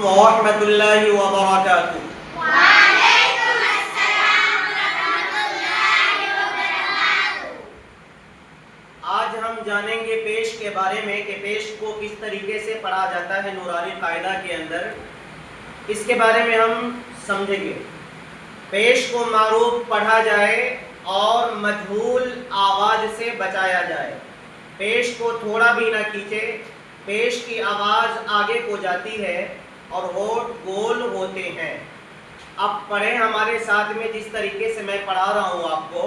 व रहमतुल्लाहि व बरकातुहू। वालेकुम अस्सलाम व रहमतुल्लाहि व बरकातुहू। आज हम जानेंगे पेश के बारे में कि पेश को किस तरीके से पढ़ा जाता है नूरानी कायदा के अंदर, इसके बारे में हम समझेंगे। पेश को मारूफ पढ़ा जाए और मजहूल आवाज़ से बचाया जाए। पेश को थोड़ा भी ना खींचे, पेश की आवाज़ आगे को जाती है और होठ गोल होते हैं। अब पढ़ें हमारे साथ में, जिस तरीके से मैं पढ़ा रहा हूँ आपको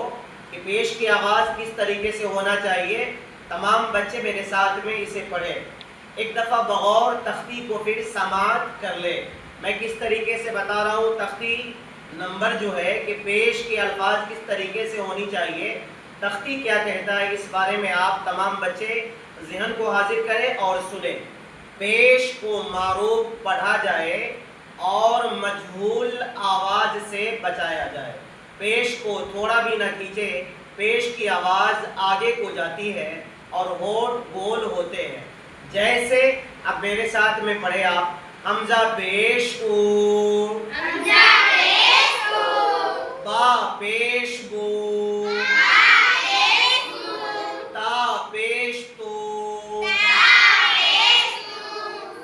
कि पेश की आवाज़ किस तरीके से होना चाहिए। तमाम बच्चे मेरे साथ में इसे पढ़ें। एक दफ़ा बगौर तख्ती को फिर समात कर ले। मैं किस तरीके से बता रहा हूँ, तख्ती नंबर जो है कि पेश के अल्फाज किस तरीके से होनी चाहिए, तख्ती क्या कहता है, इस बारे में आप तमाम बच्चे ज़हन को हाजिर करें और सुने। पेश को मारूफ पढ़ा जाए और मजहूल आवाज़ से बचाया जाए। पेश को थोड़ा भी न खींचे, पेश की आवाज़ आगे को जाती है और होठ गोल होते हैं। जैसे अब मेरे साथ में पढ़े आप, हमजा पेश को, हमजा पेश को, बा पेश को, बा पेश को, ता पेश तो,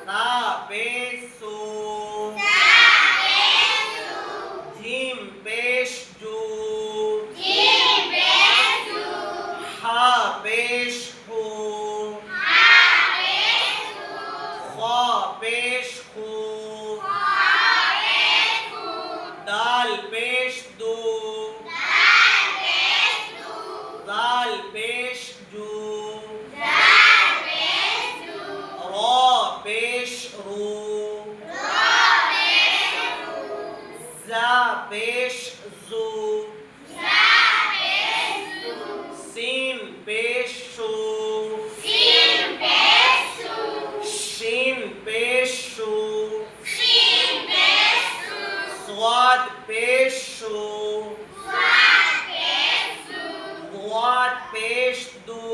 ता पेश को, सा पेश सो, ता पेश को, जीम पेश जो, जीम पेश को, हा पेश हो, हा पेश को, खा पेश हो, खा पेश को, दाल पेश दो, दाल पेश को, दाल पेश जो, दाल पेश को, रा पेश रो, रा पेश को, जा पेश जो, जा पेश को, सीन पेश शो, सीन पेश को, शीन पेश शो, शीन पेश को, स्वाद पेश शो, स्वाद पेश को, वाद पेश दो,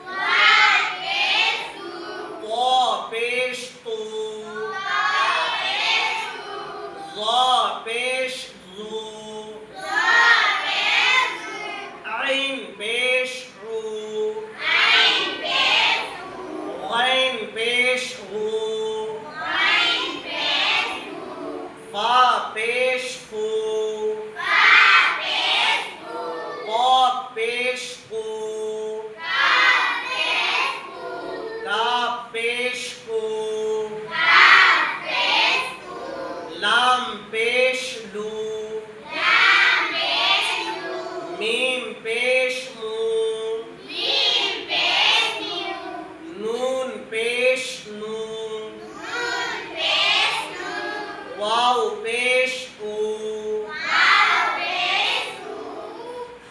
वाद पेश को, तो पेश तो, ता पेश को, ज़ा पेश ज़ू, ज़ा पेश को, आइन पेश रू, आइन पेश को, गैन पेश गू, आइन पेश को, फा पेश फू, ता पेश को, क़ाफ पेश को, ता पेश को, काफ पेश को, ता पेश को, लाम पेश लू, लाम पेश को, मीम पेश मू, मीम पेश को, नून पेश नू, नून पेश को, वाव पेश ऊ, वाव पेश को,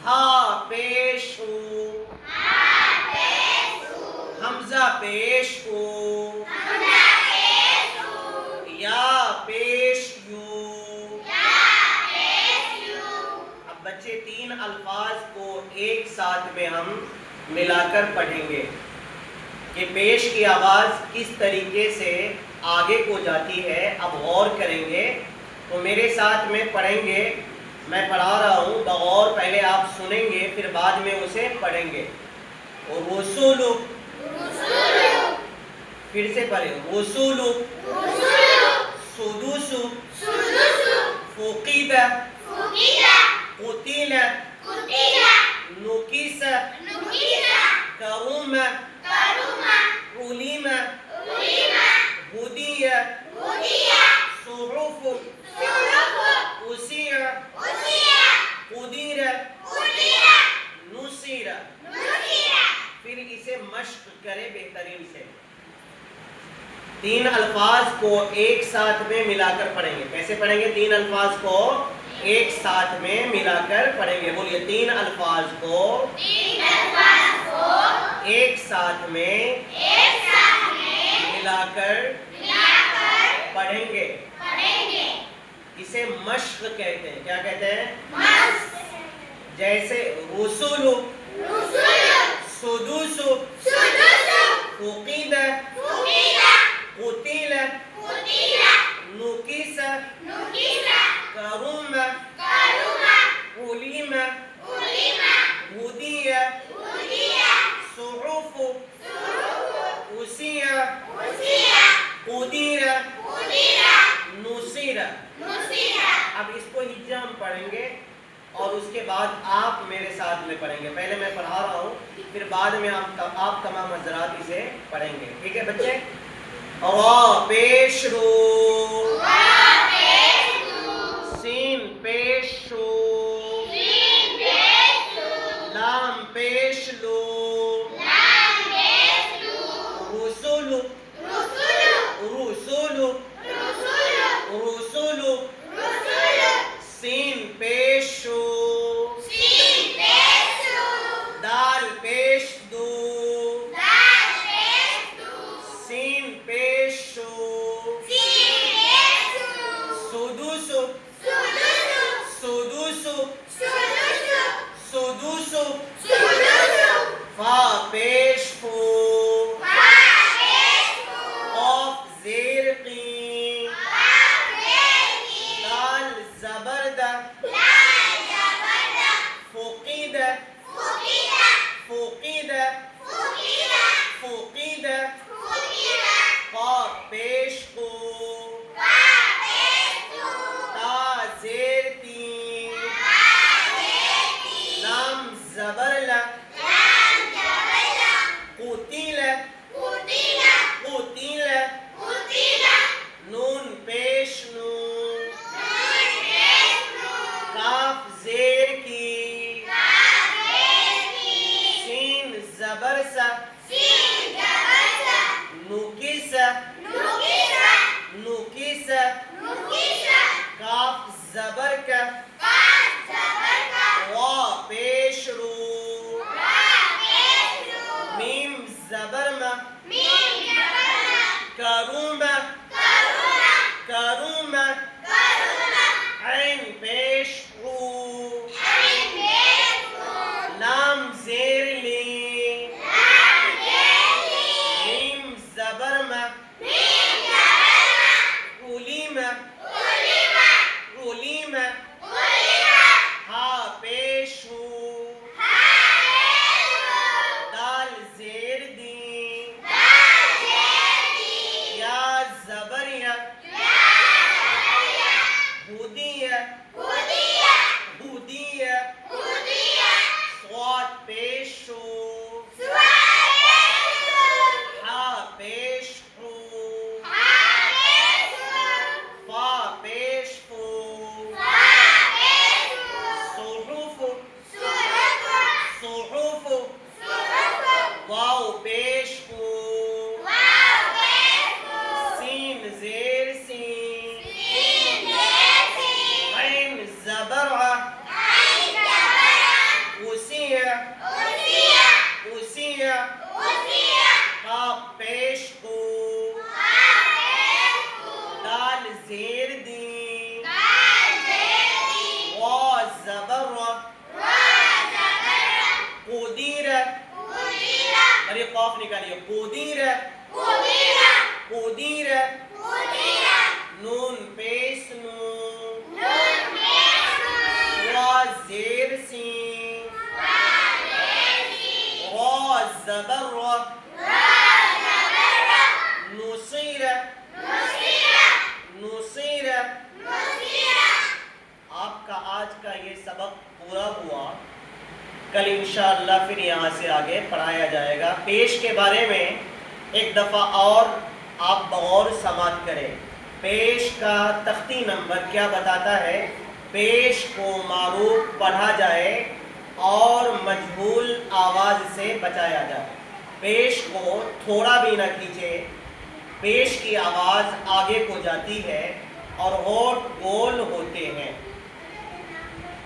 हा पेश ऊ, हा पेश को, हमजा पेश ऊ, हमजा पेश को, या पेश यू। या पेश यू। अब बच्चे तीन अल्फाज को एक साथ में हम मिलाकर पढ़ेंगे कि पेश की आवाज़ किस तरीके से आगे को जाती है। अब गौर करेंगे तो मेरे साथ में पढ़ेंगे। मैं पढ़ा रहा हूँ बगौर, पहले आप सुनेंगे फिर बाद में उसे पढ़ेंगे। वसूलु, रुसुलु, फिर से पढ़े वसूलु, रुसुलु, सुदुसु, सुदुसु, फुकीदा, फुकीदा, कुतिला, कुतीला, नुकिसा, नुकीला, करुमा, करुमा, उलिमा, उलीमा, हुदिया, हुदिया, सुहुफु, सुरुफु, उसिया, उसिया, कुदिरा, कुदीरा, नुसीरा। नुसीरा। फिर इसे मश्क करें बेहतरीन से। तीन अल्फाज को एक साथ में मिलाकर पढ़ेंगे। कैसे पढ़ेंगे? तीन अल्फाज को एक साथ में मिलाकर पढ़ेंगे। बोलिए, तीन अल्फाज को तीन अल्फाज को एक साथ में एक साथ में मिलाकर मिलाकर पढ़ेंगे। पढ़ेंगे। इसे मश्क कहते हैं। क्या कहते हैं? मश्क। जैसे रुसुलु, रुसुलु, सुदुसु, सुदुसु, फुकीदा, फुकीदा, कुतिला, कुतीला, नुसीरा। अब इसको हिज्जा हम पढ़ेंगे और उसके बाद आप मेरे साथ में पढ़ेंगे। पहले मैं पढ़ा रहा हूँ, फिर बाद में आप तमाम हजरात इसे पढ़ेंगे। ठीक है बच्चे? पेश रू, सीन पेश शू, लाम पेश लू, रुसुलु, रुसुलु, रुसुलु, सीन पेश शू, दाल पेश दू, सीन पेश शू, सुदुसु, सुदुसु, सुदुसु, फा पेश फू, ऑफ ज़ेर क़ीम, दाल ज़बरद, फुक़ीद, फुक़ीद, फुक़ीद, क़ा पेश क़ू, ता ज़ेर तीन, लाम ज़बर ल, क़ुतिल, क़ुतिल, नून पेश नून, काफ ज़ेर की, सीन ज़बर सा, नुकिस, नुकिस, काफ ज़बर का, वा पेश रू, मीम ज़बर म, करूम, करूम, ऐन पेश रू, लाम ज़ेर ली, मीम ज़बर म, उलीम, उलीम, हा पेश हू, दाल ज़ेर दी, या ज़बरिया, हुदिया, हुदिया, स्वाद पेश हू, हा पेश हू, फा पेश हू, सुहुफ, सुहुफ, वाव पेश हू, सीन ज़ेर सीन, ऐन ज़बर आ, उसिया, उसिया, हा पेश हू, दाल ज़ेर दी, वा ज़बर आ, क़ुदीर, अरे कॉफ निकालिए, क़ुदीर, क़ुदीर, नून पेश नून, वा ज़ेर सीन, रा ज़बर रा, नुसीर, नुसीर। आपका आज का ये सबक पूरा हुआ। कल इंशाअल्लाह फिर यहाँ से आगे पढ़ाया जाएगा। पेश के बारे में एक दफ़ा और आप गौर समात करें। पेश का तख्ती नंबर क्या बताता है? पेश को मारूफ पढ़ा जाए और मजहूल आवाज़ से बचाया जाए। पेश को थोड़ा भी न खींचे। पेश की आवाज़ आगे को जाती है और होठ गोल होते हैं।